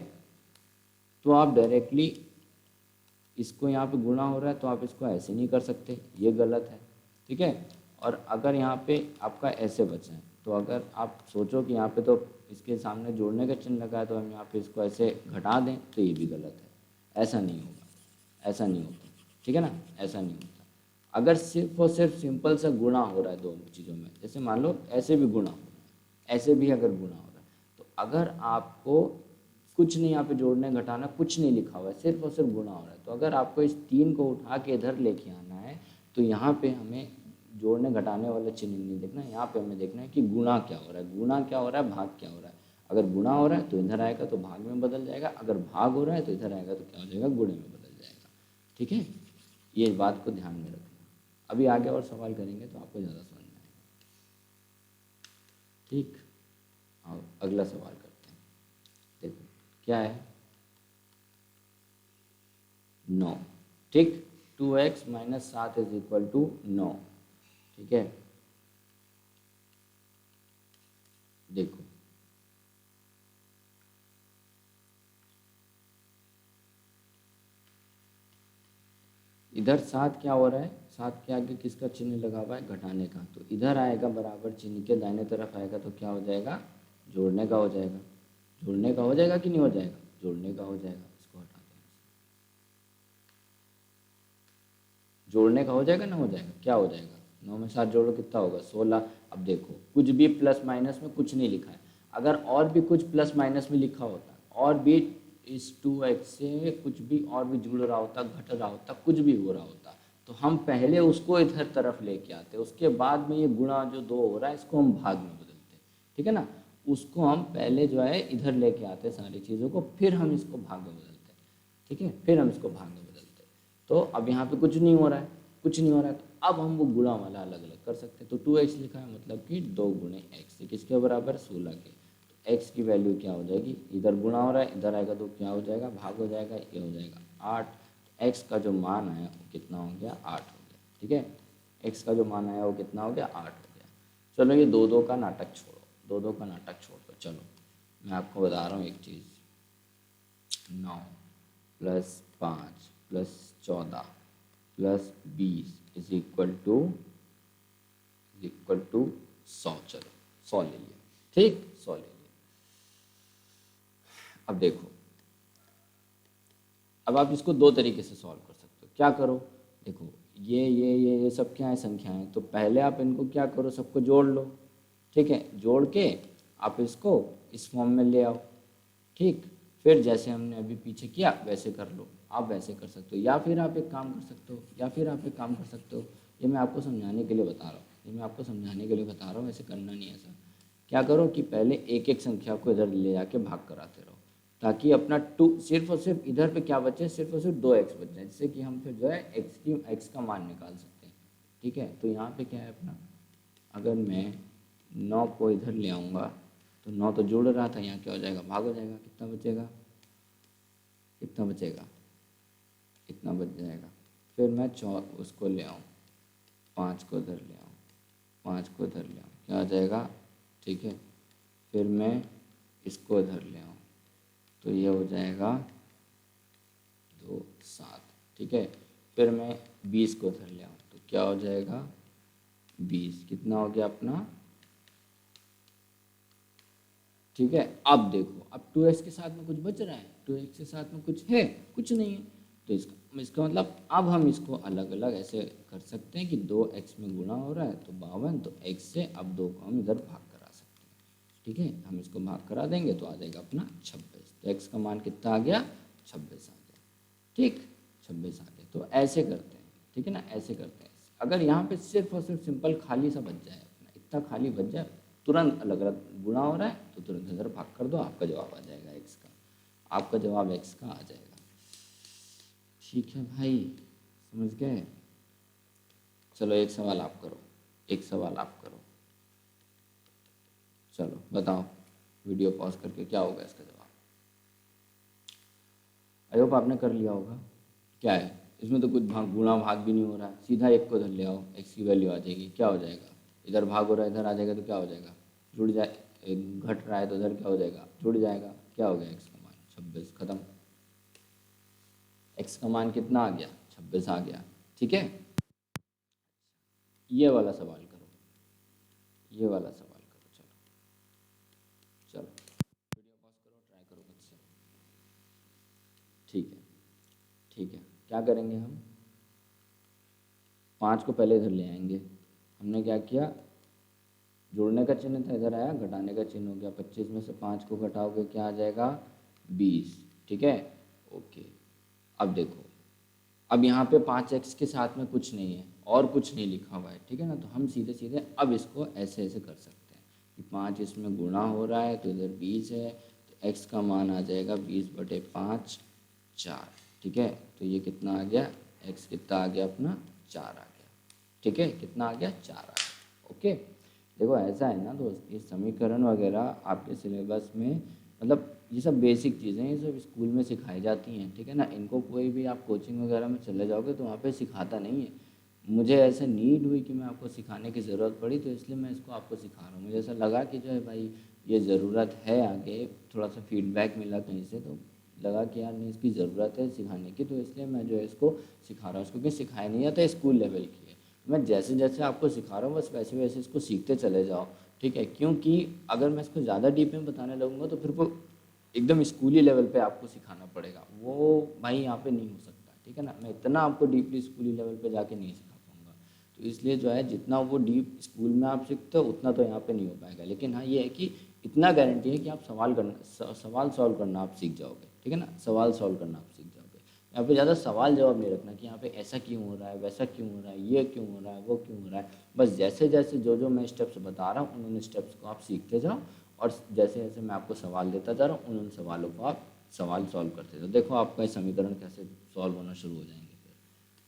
तो आप डायरेक्टली इसको, यहाँ पे गुणा हो रहा है तो आप इसको ऐसे नहीं कर सकते, ये गलत है। ठीक है, और अगर यहाँ पे आपका ऐसे बचा है, तो अगर आप सोचो कि यहाँ पे तो इसके सामने जोड़ने का चिन्ह लगा है तो हम यहाँ पे इसको ऐसे घटा दें, तो ये भी गलत है। ऐसा नहीं होगा, ऐसा नहीं होता। ठीक है ना, ऐसा नहीं होता। अगर सिर्फ और सिर्फ सिंपल सा गुणा हो रहा है दो चीज़ों में, जैसे मान लो ऐसे भी गुणा हो रहा है, ऐसे भी अगर गुणा हो रहा है, तो अगर आपको कुछ नहीं यहाँ पे जोड़ने घटाना कुछ नहीं लिखा हुआ है, सिर्फ और सिर्फ गुणा हो रहा है, तो अगर आपको इस 3 को उठा के इधर लेके आना है तो यहाँ पे हमें जोड़ने घटाने वाला चिन्ह नहीं देखना, यहाँ पे हमें देखना है कि गुणा क्या हो रहा है, गुणा क्या हो रहा है, भाग क्या हो रहा है। अगर गुणा हो रहा है तो इधर आएगा तो भाग में बदल जाएगा, अगर भाग हो रहा है तो इधर आएगा तो क्या हो जाएगा, गुणे में बदल जाएगा। ठीक है, ये बात को ध्यान में रखना। अभी आगे और सवाल करेंगे तो आपको ज़्यादा समझ में आएगा। ठीक, हाँ अगला सवाल करते हैं। देखो क्या है, 9। ठीक, 2x - 7 = 9। ठीक है, देखो इधर 7 क्या हो रहा है, 7 के आगे किसका चिन्ह लगा हुआ है, घटाने का, तो इधर आएगा बराबर चिन्ह के दाहिने तरफ आएगा तो क्या हो जाएगा, जोड़ने का हो जाएगा। जोड़ने का हो जाएगा कि नहीं हो जाएगा, जोड़ने का हो जाएगा। इसको हटा दें, जोड़ने का हो जाएगा ना, हो जाएगा। क्या हो जाएगा, 9 में 7 जोड़ो कितना होगा, 16। अब देखो कुछ भी प्लस माइनस में कुछ नहीं लिखा है, अगर और भी कुछ प्लस माइनस में लिखा होता, और भी इस 2x से कुछ भी और भी जुड़ रहा होता, घट रहा होता, कुछ भी हो रहा होता, तो हम पहले उसको इधर तरफ लेके आते, उसके बाद में ये गुणा जो 2 हो रहा है इसको हम भाग में बदलते। ठीक है ना, उसको हम पहले जो है इधर लेके आते सारी चीज़ों को, फिर हम इसको भाग में बदलते। ठीक है, फिर हम इसको भाग में बदलते। तो अब यहाँ पे कुछ नहीं हो रहा है, कुछ नहीं हो रहा है, तो अब हम वो गुणा वाला अलग अलग कर सकते हैं। तो 2x लिखा है मतलब कि 2 गुणे x, किसके बराबर, 16 के। तो x की वैल्यू क्या हो जाएगी, इधर गुणा हो रहा है, इधर आएगा तो क्या हो जाएगा, भाग हो जाएगा, ये हो जाएगा 8। x का जो मान है वो कितना हो गया, 8 हो गया। ठीक है, एक्स का जो मान आया वो कितना हो गया, 8 हो गया। चलो ये 2 2 का नाटक छोड़ो, 2 2 का नाटक छोड़ दो। चलो मैं आपको बता रहा हूँ एक चीज़, 9 + 5 + 14 + 20 इज इक्वल टू 100। चलो 100 ले लिया, ठीक, 100 ले लिया। अब देखो, अब आप इसको 2 तरीके से सॉल्व कर सकते हो। क्या करो, देखो ये सब क्या है, संख्याएं। तो पहले आप इनको क्या करो, सबको जोड़ लो, ठीक है। जोड़ के आप इसको इस फॉर्म में ले आओ, ठीक। फिर जैसे हमने अभी पीछे किया वैसे कर लो, आप वैसे कर सकते हो। या फिर आप एक काम कर सकते हो, ये मैं आपको समझाने के लिए बता रहा हूँ, ऐसे करना नहीं है ऐसा। क्या करो कि पहले एक एक संख्या को इधर ले जाके भाग कराते रहो, ताकि अपना 2 सिर्फ और सिर्फ इधर पे क्या बचे, सिर्फ और सिर्फ 2x बच जाए, जिससे कि हम फिर जो है x का मान निकाल सकते हैं, ठीक है। तो यहाँ पे क्या है अपना, अगर मैं 9 को इधर ले आऊँगा तो 9 तो जुड़ रहा था, यहाँ क्या हो जाएगा, भाग हो जाएगा। कितना बचेगा, इतना बच जाएगा। फिर मैं उसको ले आऊँ, 5 को इधर ले आऊँ, क्या हो जाएगा, ठीक है। फिर मैं इसको इधर ले आऊँ तो ये हो जाएगा 2 7, ठीक है। फिर मैं 20 को इधर ले आऊँ तो क्या हो जाएगा, 20, कितना हो गया अपना, ठीक है। अब देखो, अब 2x के साथ में कुछ बच रहा है, 2x के साथ में कुछ है, कुछ नहीं है। तो इसका मतलब अब हम इसको अलग अलग ऐसे कर सकते हैं कि 2x में गुणा हो रहा है तो 52, तो x से अब 2 को हम इधर भाग करा सकते हैं, ठीक है। हम इसको भाग करा देंगे तो आ जाएगा अपना 26। तो x का मान कितना आ गया, 26 आ गया, ठीक, 26 आ गया। तो ऐसे करते हैं, ठीक है ना, ऐसे करते हैं। अगर यहाँ पे सिर्फ और सिर्फ सिंपल खाली सा बच जाए, अपना इतना खाली बच जाए, तुरंत अलग अलग गुणा हो रहा है तो तुरंत इधर भाग कर दो, आपका जवाब आ जाएगा x का, आपका जवाब x का आ जाएगा। ठीक है भाई, समझ गए। चलो एक सवाल आप करो, चलो बताओ, वीडियो पॉज करके क्या होगा इसका जवाब। आई होप आपने कर लिया होगा। क्या है इसमें, तो कुछ गुणा भाग भी नहीं हो रहा है, सीधा 1 को इधर ले आओ, x की वैल्यू आ जाएगी, क्या हो जाएगा, इधर भाग हो रहा है इधर आ जाएगा तो क्या हो जाएगा, जुड़ जाए, घट रहा है तो इधर क्या हो जाएगा, जुड़ जाएगा। क्या हो गया, x का मान 26, खत्म। x का मान कितना आ गया, 26 आ गया, ठीक है। ये वाला सवाल करो, चलो वीडियो पॉज करो, ट्राई करो खुद से, ठीक है। क्या करेंगे हम, 5 को पहले इधर ले आएंगे। हमने क्या किया, जोड़ने का चिन्ह था इधर आया, घटाने का चिन्ह हो गया। 25 में से 5 को घटाओगे क्या आ जाएगा, 20, ठीक है, ओके। अब देखो, अब यहाँ पे 5x के साथ में कुछ नहीं है और कुछ नहीं लिखा हुआ है, ठीक है ना। तो हम सीधे सीधे अब इसको ऐसे ऐसे कर सकते हैं कि 5 इसमें गुणा हो रहा है तो इधर 20 है, तो x का मान आ जाएगा 20/5 4, ठीक है। तो ये कितना आ गया, x कितना आ गया अपना, 4 आ गया, ठीक है। कितना आ गया, 4 आ गया, ओके। देखो ऐसा है ना दोस्त, ये समीकरण वगैरह आपके सिलेबस में, मतलब ये सब बेसिक चीज़ें ये सब स्कूल में सिखाई जाती हैं, ठीक है ना। इनको कोई भी आप कोचिंग वगैरह में चले जाओगे तो वहाँ पे सिखाता नहीं है। मुझे ऐसे नीड हुई कि मैं आपको सिखाने की ज़रूरत पड़ी तो इसलिए मैं इसको आपको सिखा रहा हूँ। मुझे ऐसा लगा कि जो है भाई ये ज़रूरत है, आगे थोड़ा सा फीडबैक मिला कहीं से तो लगा कि यार नहीं इसकी ज़रूरत है सिखाने की, तो इसलिए मैं जो है इसको सिखा रहा हूँ। इसको क्योंकि सिखाया नहीं जाता, स्कूल लेवल की है। मैं जैसे जैसे आपको सिखा रहा हूँ बस वैसे वैसे इसको सीखते चले जाओ, ठीक है। क्योंकि अगर मैं इसको ज़्यादा डीप में बताने लगूँगा तो फिर वो एकदम स्कूली लेवल पे आपको सिखाना पड़ेगा, वो भाई यहाँ पे नहीं हो सकता, ठीक है ना। मैं इतना आपको डीपली स्कूली लेवल पे जाके नहीं सिखा पाऊँगा। तो इसलिए जो है जितना वो डीप स्कूल में आप सीखते हो उतना तो यहाँ पे नहीं हो पाएगा। लेकिन हाँ ये है कि इतना गारंटी है कि आप सवाल सॉल्व करना आप सीख जाओगे, ठीक है ना। सवाल सॉल्व करना आप सीख जाओगे। यहाँ पे ज़्यादा सवाल जवाब नहीं रखना कि यहाँ पे ऐसा क्यों हो रहा है, वैसा क्यों हो रहा है, ये क्यों हो रहा है, वो क्यों हो रहा है। बस जैसे जैसे जो मैं स्टेप्स बता रहा हूँ उन स्टेप्स को आप सीखते जाओ, और जैसे जैसे मैं आपको सवाल देता जा रहा हूँ उन सवालों को आप सवाल सॉल्व करते जाओ। देखो आपका समीकरण कैसे सॉल्व होना शुरू हो जाएंगे फिर,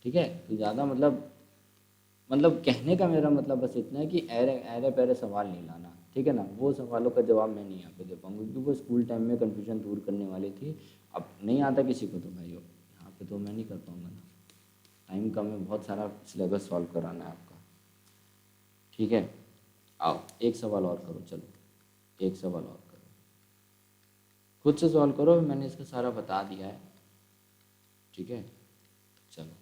ठीक है। तो ज़्यादा मतलब कहने का मेरा मतलब बस इतना है कि ऐरे पैरे सवाल नहीं लाना, ठीक है ना। वो सवालों का जवाब मैं नहीं यहाँ पे दे पाऊँगा क्योंकि वो स्कूल टाइम में कन्फ्यूजन दूर करने वाली थी। अब नहीं आता किसी को तो भाई यहाँ पे तो मैं नहीं कर पाऊँगा ना, टाइम कम है, बहुत सारा सिलेबस सॉल्व कराना है आपका, ठीक है, आओ एक सवाल और करो, चलो एक सवाल और करो, खुद से सॉल्व करो, मैंने इसका सारा बता दिया है। ठीक है, चलो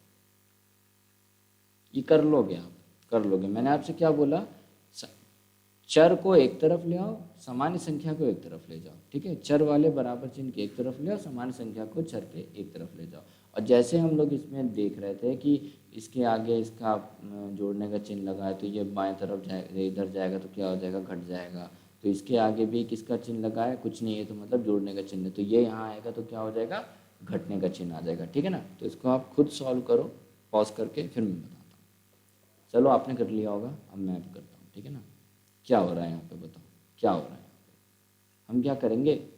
ये कर लोगे, आप कर लोगे। मैंने आपसे क्या बोला, चर को एक तरफ ले आओ, सामान्य संख्या को एक तरफ ले जाओ। ठीक है, चर वाले बराबर चिन्ह के एक तरफ ले आओ, सामान्य संख्या को चर के एक तरफ ले जाओ। और जैसे हम लोग इसमें देख रहे थे कि इसके आगे इसका जोड़ने का चिन्ह लगा है, तो ये बाएं तरफ जाएगा, इधर जाएगा तो क्या हो जाएगा, घट जाएगा। तो इसके आगे भी किसका चिन्ह लगा है, कुछ नहीं है, तो मतलब जोड़ने का चिन्ह, तो ये यहाँ आएगा तो क्या हो जाएगा, घटने का चिन्ह आ जाएगा। ठीक है ना, तो इसको आप खुद सॉल्व करो, पॉज करके फिर मैं बताता हूँ। चलो आपने कर लिया होगा, अब मैं भी करता हूँ। ठीक है ना, क्या हो रहा है यहाँ पे, बताओ क्या हो रहा है यहाँ पे। हम क्या करेंगे,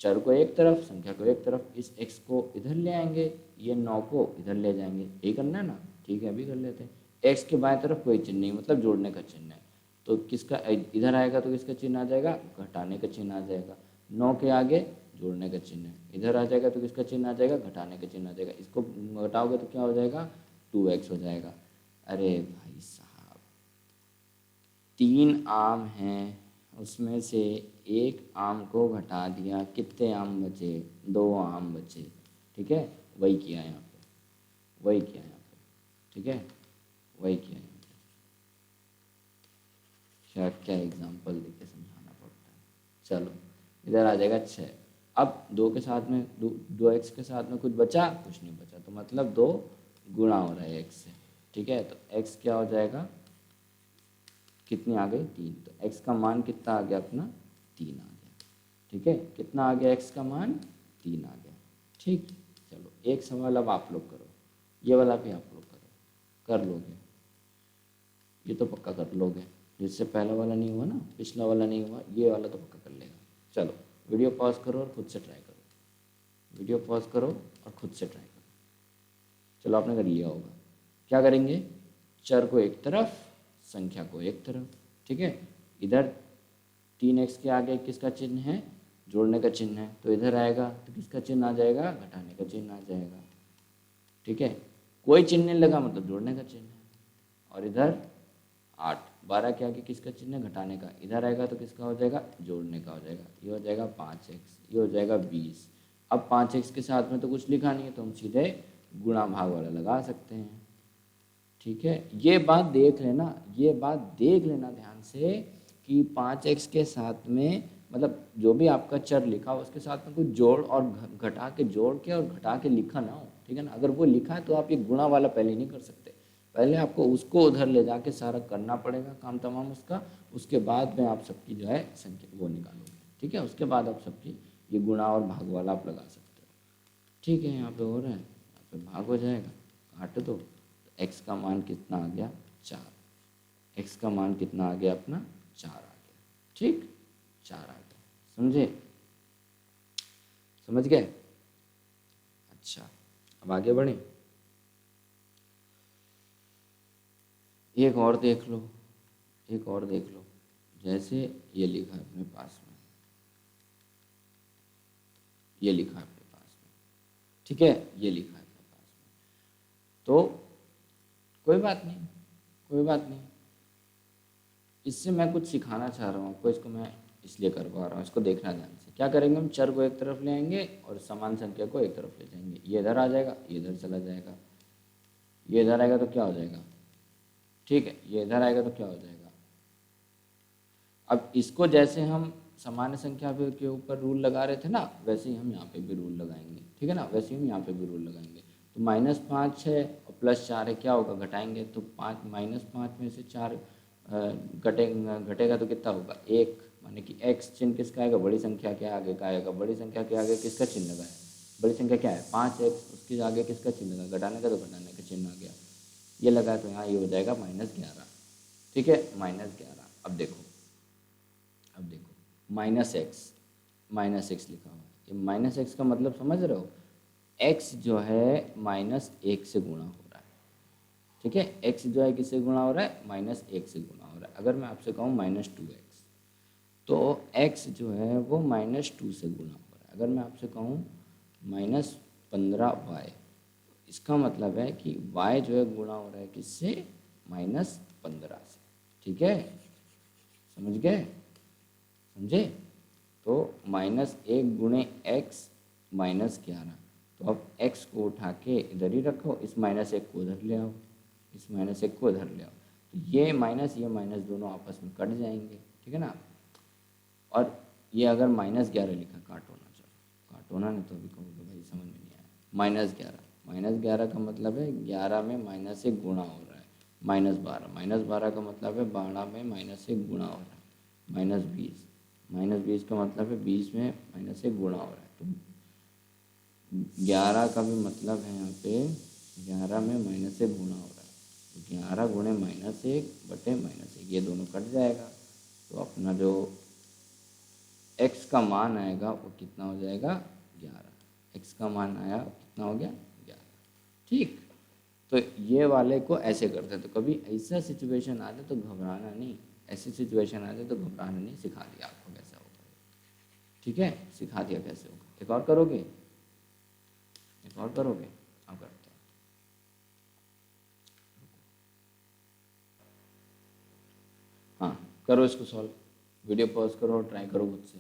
चर को एक तरफ, संख्या को एक तरफ, इस x को इधर ले आएंगे, ये 9 को इधर ले जाएंगे, यही करना है ना। ठीक है, अभी कर लेते हैं। x के बाएं तरफ कोई चिन्ह नहीं, मतलब जोड़ने का चिन्ह है, तो किसका इधर आएगा तो किसका चिन्ह आ जाएगा, घटाने का चिन्ह आ जाएगा। 9 के आगे जोड़ने का चिन्ह है, इधर आ जाएगा तो किसका चिन्ह आ जाएगा, घटाने का चिन्ह आ जाएगा। इसको घटाओगे तो क्या हो जाएगा, 2x हो जाएगा। अरे भाई साहब, 3 आम हैं, उसमें से एक आम को घटा दिया, कितने आम बचे, 2 आम बचे। ठीक है, वही किया यहाँ पे, वही किया यहाँ पे। ठीक है, वही किया यहाँ पे। क्या क्या एग्जाम्पल देके समझाना पड़ता है। चलो इधर आ जाएगा 6। अब 2 के साथ में 2x के साथ में कुछ बचा, कुछ नहीं बचा, तो मतलब 2 गुणा हो रहा है x से। ठीक है, तो x क्या हो जाएगा, कितनी आ गई, 3। तो x का मान कितना आ गया अपना, 3 आ गया। ठीक है, कितना आ गया, x का मान 3 आ गया। ठीक, चलो एक सवाल अब आप लोग करो, ये वाला भी आप लोग करो, कर लोगे, ये तो पक्का कर लोगे। जिससे पहला वाला नहीं हुआ ना, पिछला वाला नहीं हुआ, ये वाला तो पक्का कर लेगा। चलो वीडियो पॉज करो और खुद से ट्राई करो, वीडियो पॉज करो और खुद से ट्राई करो। चलो आपने कर लिया होगा। क्या करेंगे, चर को एक तरफ, संख्या को एक तरफ। ठीक है, इधर 3x के आगे किसका चिन्ह है, जोड़ने का चिन्ह है, तो इधर आएगा तो किसका चिन्ह आ जाएगा, घटाने का चिन्ह आ जाएगा। ठीक है, कोई चिन्ह नहीं लगा मतलब जोड़ने का चिन्ह है। और इधर 8, 12 के आगे किसका चिन्ह है, घटाने का, इधर आएगा तो किसका हो जाएगा, जोड़ने का हो जाएगा। ये हो जाएगा 5x, ये हो जाएगा 20। अब 5x के साथ में तो कुछ लिखा नहीं है, तो हम सीधे गुणा भाग वाला लगा सकते हैं। ठीक है, ये बात देख लेना, ये बात देख लेना ध्यान से कि 5x के साथ में मतलब जो भी आपका चर लिखा हो उसके साथ में कुछ जोड़ और घटा के, जोड़ के और घटा के लिखा ना हो। ठीक है ना, अगर वो लिखा है तो आप ये गुणा वाला पहले नहीं कर सकते, पहले आपको उसको उधर ले जाके सारा करना पड़ेगा काम तमाम उसका, उसके बाद में आप सबकी जो है संख्या वो निकालोगे। ठीक है, उसके बाद आप सबकी ये गुणा और भाग वाला आप लगा सकते हो। ठीक है, यहाँ पे हो रहा है, यहाँ पे भाग हो जाएगा, काट दो, x का मान कितना आ गया, 4। x का मान कितना आ गया अपना, 4 आ गया। ठीक, 4 आ गया, समझे, समझ गए। अच्छा, अब आगे बढ़े, एक और देख लो, एक और देख लो। जैसे ये लिखा है अपने पास में, ये लिखा है अपने पास में, ठीक है, ये लिखा है अपने पास में, तो कोई बात नहीं, कोई बात नहीं, इससे मैं कुछ सिखाना चाह रहा हूँ आपको, इसको मैं इसलिए करवा रहा हूँ, इसको देखना ध्यान से। क्या करेंगे, हम चर को एक तरफ ले आएंगे और समान संख्या को एक तरफ ले जाएंगे। ये इधर आ जाएगा, ये इधर चला जाएगा, ये इधर आएगा तो क्या हो जाएगा, ठीक है, ये इधर आएगा तो क्या हो जाएगा। अब इसको जैसे हम सामान्य संख्या के ऊपर रूल लगा रहे थे ना, वैसे ही हम यहाँ पे भी रूल लगाएंगे। ठीक है ना, वैसे ही हम यहाँ पे भी रूल लगाएंगे। तो -5 है और +4 है, क्या होगा, घटाएंगे तो -5 में से 4 घटेगा तो कितना होगा, 1, माने कि x चिन्ह किसका आएगा, बड़ी संख्या के आगे का आएगा। बड़ी संख्या के आगे किसका चिन्ह लगा है, बड़ी संख्या क्या है, 5x, उसके आगे किसका चिन्ह लगा, घटाने का, तो घटाने का चिन्ह आ गया, ये लगा है, तो यहाँ ये हो जाएगा -11। ठीक है, -11। अब देखो, अब देखो -x लिखा हुआ है, ये -x का मतलब समझ रहे हो, x जो है -1 से गुणा हो रहा है। ठीक है, x जो है किससे गुणा हो रहा है, -1 से गुणा हो रहा है। अगर मैं आपसे कहूँ -2x, तो x जो है वो -2 से गुणा हो रहा है। अगर मैं आपसे कहूँ -15y, इसका मतलब है कि y जो है गुणा हो रहा है किससे, -15 से। ठीक है, समझ गए, समझे। तो -1 गुणे x -11, तो अब x को उठा के इधर ही रखो, इस -1 को उधर ले आओ, इस -1 को इधर ले आओ, तो ये माइनस दोनों आपस में कट जाएंगे, ठीक है ना। और ये अगर -11 लिखा, काटो ना, चलो काटो ना, नहीं तो अभी कहोगे भाई समझ में नहीं आया। -11 का मतलब है 11 में -1 गुणा हो रहा है, -12 का मतलब है 12 में -1 गुणा हो रहा है, -20 का मतलब है 20 में -1 गुणा हो रहा है। तो 11 का भी मतलब है यहाँ पे 11 में -1 गुणा हो रहा है, तो 11 गुणे -1 बटे -1, ये दोनों कट जाएगा। तो अपना जो x का मान आएगा वो कितना हो जाएगा, 11। x का मान आया कितना हो गया, 11। ठीक, तो ये वाले को ऐसे करते हैं। तो कभी ऐसा सिचुएशन आ जाए तो घबराना नहीं, ऐसी सिचुएशन आ जाए तो घबराना नहीं, सिखा दिया आपको कैसे होगा, ठीक है, सिखा दिया कैसे होगा। एक और करोगे, एक और करोगे, अब करते हैं। हाँ करो इसको सॉल्व, वीडियो पॉज करो और ट्राई करो खुद से।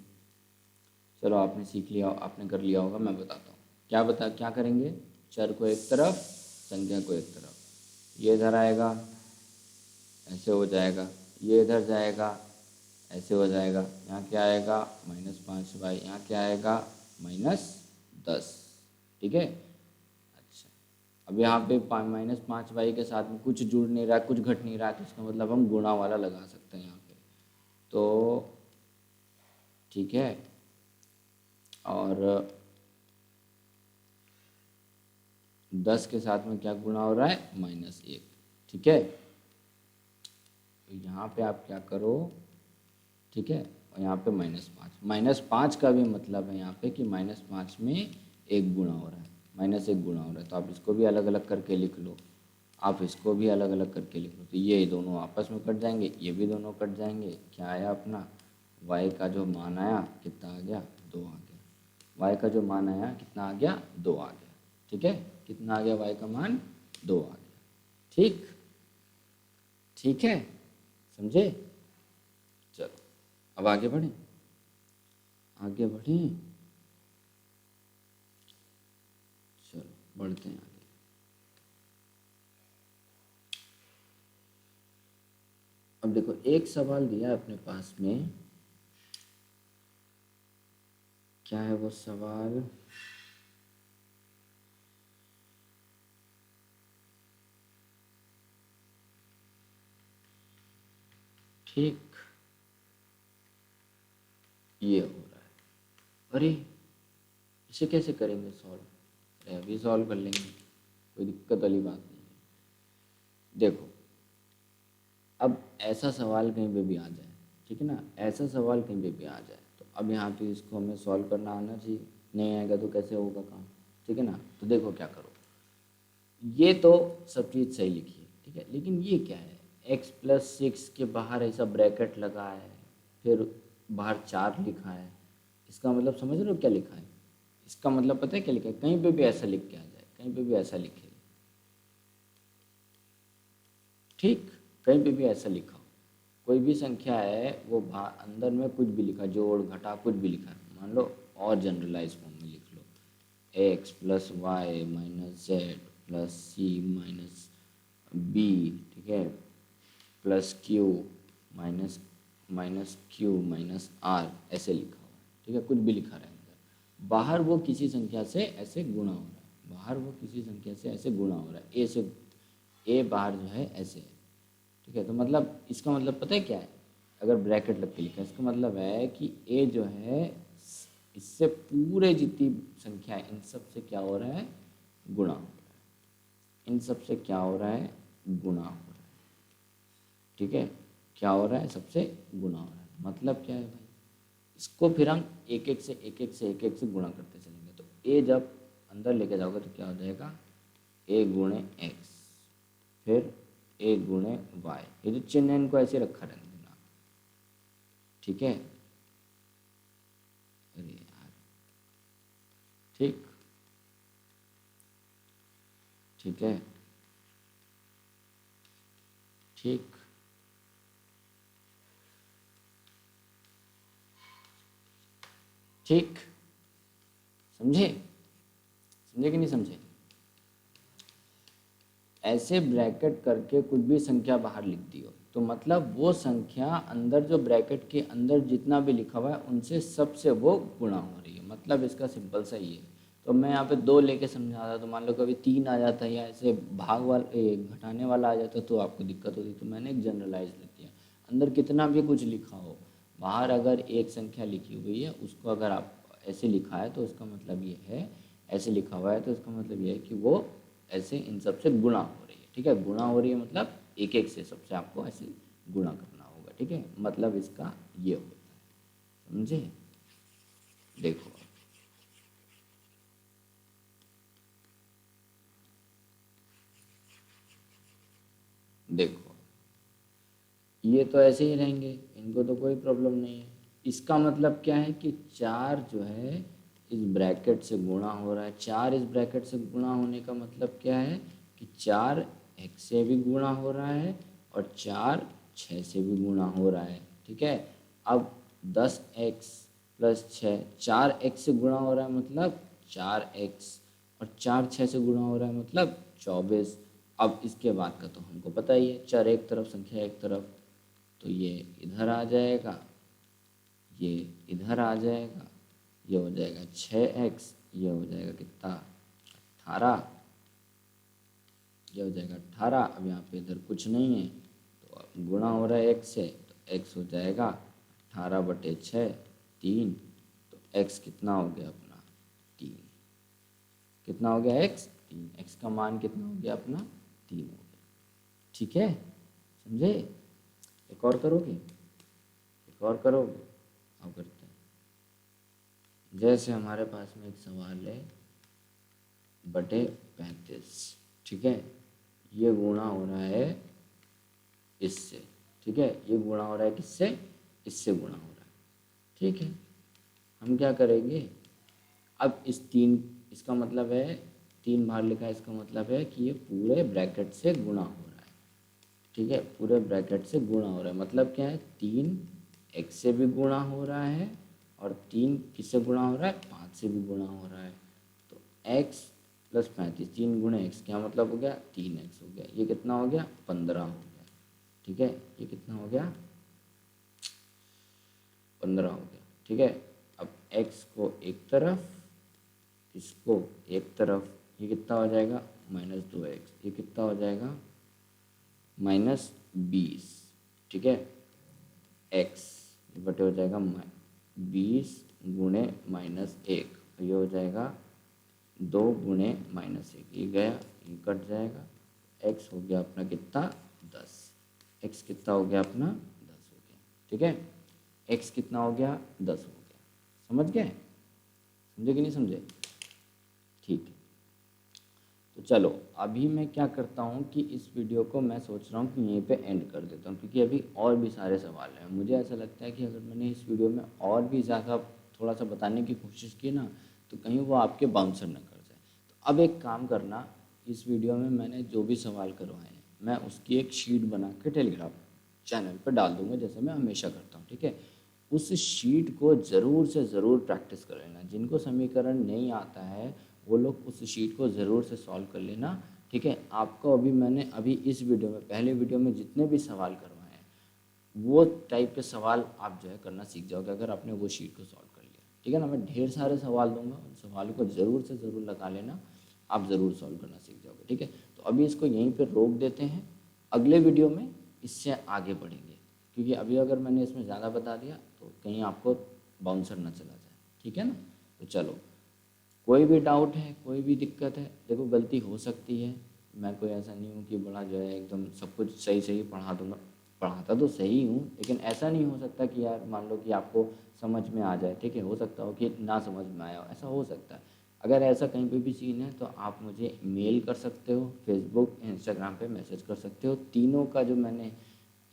चलो आपने सीख लिया, आपने कर लिया होगा, मैं बताता हूँ क्या करेंगे। चर को एक तरफ, संख्या को एक तरफ, ये इधर आएगा ऐसे हो जाएगा, ये इधर जाएगा ऐसे हो जाएगा, यहाँ क्या आएगा -5y, यहाँ क्या आएगा -10, ठीक है। अच्छा, अब यहाँ पे -5y के साथ में कुछ जुड़ नहीं रहा, कुछ घट नहीं रहा, तो इसका मतलब हम गुणा वाला लगा सकते हैं यहाँ पे, तो ठीक है। और 10 के साथ में क्या गुणा हो रहा है, -1, ठीक है। तो यहाँ पे आप क्या करो, ठीक है, और यहाँ पे -5 का भी मतलब है यहाँ पे कि -5 में 1 गुणा हो रहा है, -1 गुणा हो रहा है। तो आप इसको भी अलग अलग करके लिख लो, आप इसको भी अलग अलग करके लिख लो, तो ये दोनों आपस में कट जाएंगे, ये भी दोनों कट जाएंगे। क्या आया अपना, y का जो मान आया कितना आ गया, 2 आ गया। y का जो मान आया कितना आ गया, 2 आ गया, ठीक है। कितना आ गया, y का मान 2 आ गया, ठीक, ठीक है, समझे। चलो अब आगे बढ़ें, आगे बढ़ें, चलो बढ़ते हैं आगे। अब देखो एक सवाल दिया अपने पास में, क्या है वो सवाल, ठीक, ये हो रहा है, अरे इसे कैसे करेंगे सॉल्व, अरे अभी सॉल्व कर लेंगे, कोई दिक्कत वाली बात नहीं है। देखो अब ऐसा सवाल कहीं पे भी आ जाए, ठीक है ना, ऐसा सवाल कहीं पे भी आ जाए, तो अब यहाँ पे इसको हमें सॉल्व करना आना चाहिए, नहीं आएगा तो कैसे होगा काम, ठीक है ना। तो देखो क्या करो, ये तो सब चीज़ सही लिखी है, ठीक है, लेकिन ये क्या है, x+6 के बाहर ऐसा ब्रैकेट लगा है, फिर बाहर 4 लिखा है, इसका मतलब समझ रहे हो क्या लिखा है, इसका मतलब पता है क्या लिखा है, कहीं पे भी ऐसा लिख के आ जाए, कहीं पे भी ऐसा लिखे, ठीक, कहीं पे भी ऐसा लिखा हो, कोई भी संख्या है वो अंदर में कुछ भी लिखा, जोड़ घटा कुछ भी लिखा है, मान लो और जनरलाइज फॉर्म में लिख लो, x+y -z +c -b, ठीक है, +q -q -r ऐसे लिखा हुआ है, ठीक है, कुछ भी लिखा रहा है अंदर, बाहर वो किसी संख्या से ऐसे गुणा हो रहा है, बाहर वो किसी संख्या से ऐसे गुणा हो रहा है, ए बाहर जो है ऐसे है, ठीक है। तो मतलब इसका मतलब पता है क्या है, अगर ब्रैकेट लग के लिखा है, इसका मतलब है कि ए जो है इससे पूरे जितनी संख्या है इन सब से क्या हो रहा है, गुणा हो रहा है, इन सब से क्या हो रहा है, गुणा हो रहा है, ठीक है, क्या हो रहा है, सबसे गुणा हो रहा है। मतलब क्या है भाई, इसको फिर हम एक एक से गुणा करते चलेंगे, तो ए जब अंदर लेके जाओगे तो क्या हो जाएगा, ए गुणे एक्स, फिर ए गुणे वाई, ये जो चिन्ह है इनको ऐसे रखा रहने देना, ठीक है, अरे यार, ठीक, ठीक है, ठीक, ठीक, समझे? समझे कि नहीं समझे? ऐसे ब्रैकेट करके कुछ भी संख्या बाहर लिख दियो तो मतलब वो संख्या अंदर जो ब्रैकेट के अंदर जितना भी लिखा हुआ है उनसे सबसे वो गुणा हो रही है। मतलब इसका सिंपल सा ही है। तो मैं यहाँ पे 2 लेके समझा रहा, तो मान लो कभी 3 आ जाता है या ऐसे भाग वाला घटाने वाला आ जाता तो आपको दिक्कत होती। तो मैंने एक जनरलाइज लिख दिया। अंदर कितना भी कुछ लिखा हो, बाहर अगर एक संख्या लिखी हुई है उसको अगर आप ऐसे लिखा है तो उसका मतलब ये है, ऐसे लिखा हुआ है तो उसका मतलब ये है कि वो ऐसे इन सब से गुणा हो रही है। ठीक है, गुणा हो रही है मतलब एक एक से सबसे आपको ऐसे गुणा करना होगा। ठीक है, मतलब इसका ये होता है। समझे? देखो देखो, ये तो ऐसे ही रहेंगे, इनको तो कोई प्रॉब्लम नहीं है। इसका मतलब क्या है कि 4 जो है इस ब्रैकेट से गुणा हो रहा है। 4 इस ब्रैकेट से गुणा होने का मतलब क्या है कि 4 x से भी गुणा हो रहा है और 4 6 से भी गुणा हो रहा है। ठीक है, अब 10x प्लस 6, 4x से गुणा हो रहा है मतलब 4x, और 4 6 से गुणा हो रहा है मतलब 24। अब इसके बाद का तो हमको पता ही है, चर एक तरफ संख्या एक तरफ, तो ये इधर आ जाएगा, ये इधर आ जाएगा, ये हो जाएगा 6x, ये हो जाएगा कितना 18, ये हो जाएगा 18। अब यहाँ पे इधर कुछ नहीं है तो गुणा हो रहा है x से, तो x हो जाएगा 18/6 3। तो x कितना हो गया अपना 3। कितना हो गया x 3, x का मान कितना हो गया अपना 3 हो गया। ठीक है, समझे? एक और करोगे? एक और करोगे? अब करते हैं। जैसे हमारे पास में एक सवाल है बटे 35। ठीक है, ये गुणा हो रहा है इससे। ठीक है, ये गुणा हो रहा है किससे? इससे गुणा हो रहा है। ठीक है, हम क्या करेंगे, अब इस 3, इसका मतलब है 3 बाहर लिखा है, इसका मतलब है कि ये पूरे ब्रैकेट से गुणा हो रहा है। ठीक है, पूरे ब्रैकेट से गुणा हो रहा है मतलब क्या है 3 x से भी गुणा हो रहा है और 3 किससे गुणा हो रहा है 5 से भी गुणा हो रहा है। तो x प्लस 35, 3 गुणे x क्या मतलब हो गया 3x हो गया। ये कितना हो गया 15 हो गया। ठीक है, ये कितना हो गया 15 हो गया। ठीक है, अब x को एक तरफ, इसको एक तरफ, ये कितना हो जाएगा -2x, ये कितना हो जाएगा -20। ठीक है, x बटे हो जाएगा 20 गुणे -1, ये हो जाएगा 2 गुणे -1, ये गया, ये कट जाएगा। x हो गया अपना कितना 10। x कितना हो गया अपना 10 हो गया। ठीक है, x कितना हो गया 10 हो गया। समझ गए? समझे कि नहीं समझे? ठीक है, तो चलो अभी मैं क्या करता हूँ कि इस वीडियो को मैं सोच रहा हूँ कि यहीं पे एंड कर देता हूँ, क्योंकि अभी और भी सारे सवाल हैं। मुझे ऐसा लगता है कि अगर मैंने इस वीडियो में और भी ज़्यादा थोड़ा सा बताने की कोशिश की ना तो कहीं वो आपके बाउंसर ना कर जाए। तो अब एक काम करना, इस वीडियो में मैंने जो भी सवाल करवाए हैं मैं उसकी एक शीट बना के टेलीग्राम चैनल पर डाल दूँगा, जैसे मैं हमेशा करता हूँ। ठीक है, उस शीट को ज़रूर से ज़रूर प्रैक्टिस कर लेना। जिनको समीकरण नहीं आता है वो लोग उस शीट को ज़रूर से सॉल्व कर लेना। ठीक है, आपको अभी इस वीडियो में, पहले वीडियो में जितने भी सवाल करवाए हैं वो टाइप के सवाल आप जो है करना सीख जाओगे अगर आपने वो शीट को सॉल्व कर लिया। ठीक है ना, मैं ढेर सारे सवाल दूंगा, उन सवालों को ज़रूर से ज़रूर लगा लेना, आप ज़रूर सॉल्व करना सीख जाओगे। ठीक है, तो अभी इसको यहीं पर रोक देते हैं, अगले वीडियो में इससे आगे बढ़ेंगे, क्योंकि अभी अगर मैंने इसमें ज़्यादा बता दिया तो कहीं आपको बाउंसर ना चला जाए। ठीक है ना, तो चलो, कोई भी डाउट है, कोई भी दिक्कत है, देखो गलती हो सकती है, मैं कोई ऐसा नहीं हूँ कि बड़ा जो है एकदम सब कुछ सही सही पढ़ा दूँगा। पढ़ाता तो सही हूँ, लेकिन ऐसा नहीं हो सकता कि यार मान लो कि आपको समझ में आ जाए। ठीक है, हो सकता हो कि ना समझ में आया हो, ऐसा हो सकता है। अगर ऐसा कहीं पे भी सीन है तो आप मुझे मेल कर सकते हो, फेसबुक इंस्टाग्राम पे मैसेज कर सकते हो। तीनों का जो मैंने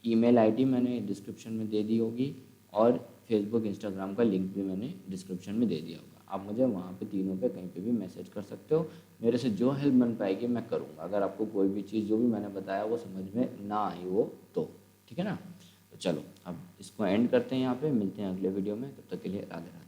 ईमेल आईडी मैंने डिस्क्रिप्शन में दे दी होगी और फेसबुक इंस्टाग्राम का लिंक भी मैंने डिस्क्रिप्शन में दे दिया होगा। आप मुझे वहाँ पे तीनों पे कहीं पे भी मैसेज कर सकते हो। मेरे से जो हेल्प बन पाएगी मैं करूँगा, अगर आपको कोई भी चीज़ जो भी मैंने बताया वो समझ में ना आई हो तो। ठीक है ना, तो चलो अब इसको एंड करते हैं, यहाँ पे मिलते हैं अगले वीडियो में, तब तक के लिए राधे राधे।